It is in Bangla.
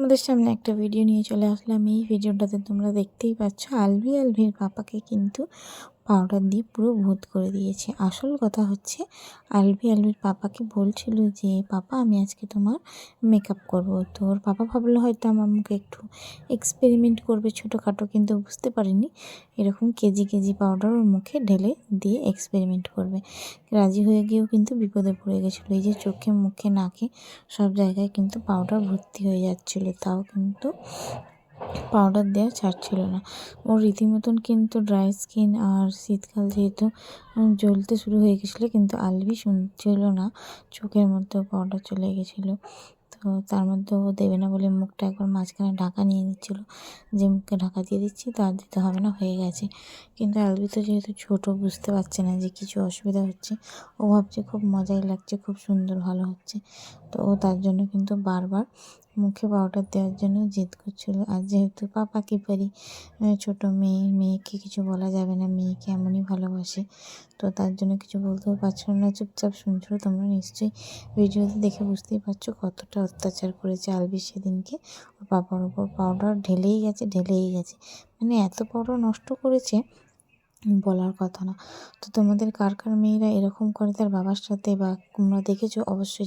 তোমাদের সামনে একটা ভিডিও নিয়ে চলে আসলাম। এই ভিডিওটাতে তোমরা দেখতেই পাচ্ছ আলভির পাপাকে কিন্তু পাউডার দিয়ে পুরো ভূত করে দিয়েছে। আসল কথা হচ্ছে আলভির পাপাকে বলছিল যে পাপা আমি আজকে তোমার মেকআপ করব। তো ওর পাপা ভাবলো হয়তো আমার মুখে একটু এক্সপেরিমেন্ট করবে ছোটোখাটো, কিন্তু বুঝতে পারিনি এরকম কেজি কেজি পাউডার ওর মুখে ঢেলে দিয়ে এক্সপেরিমেন্ট করবে। রাজি হয়ে গিয়েও কিন্তু বিপদে পড়ে গেছিলো। এই যে চোখে মুখে নাকে সব জায়গায় কিন্তু পাউডার ভর্তি হয়ে যাচ্ছিলো, তাও কিন্তু পাউডার দেওয়া ছাড়ছিল না। ওর রীতিমতন কিন্তু ড্রাই স্কিন, আর শীতকাল যেহেতু জ্বলতে শুরু হয়ে গেছিলো, কিন্তু আলভি শুনছিল না, চোখের মধ্যেও পাউডার চলে গেছিলো। তো তার মধ্যে ও দেবে না বলে মুখটা একবার মাঝখানে ঢাকা নিয়ে নিচ্ছিলো, যে মুখে ঢাকা দিয়ে দিচ্ছি তো আর দিতে হবে না, হয়ে গেছে। কিন্তু আলভি তো যেহেতু ছোটো, বুঝতে পারছে না যে কিছু অসুবিধা হচ্ছে। ও ভাবছে খুব মজাই লাগছে, খুব সুন্দর ভালো হচ্ছে। তো ও তার জন্য কিন্তু বারবার মুখে পাউডার দেওয়ার জন্য জেদ করছিল। আর যেহেতু পাপা কি পারি, ছোটো মেয়েকে কিছু বলা যাবে না, মেয়েকে এমনই ভালোবাসে, তো তার জন্য কিছু বলতেও পারছিল না, চুপচাপ শুনছিল। তোমরা নিশ্চয়ই ভিডিওতে দেখে বুঝতেই পারছো কতটা অত্যাচার করেছে আলভি সেদিনকে। ওর পাপার ওপর পাউডার ঢেলেই গেছে, মানে এত পাউডার নষ্ট করেছে বলার কথা না। তো তোমাদের কার মেয়েরা এরকম করে তার বাবার সাথে, বা তোমরা দেখেছো অবশ্যই।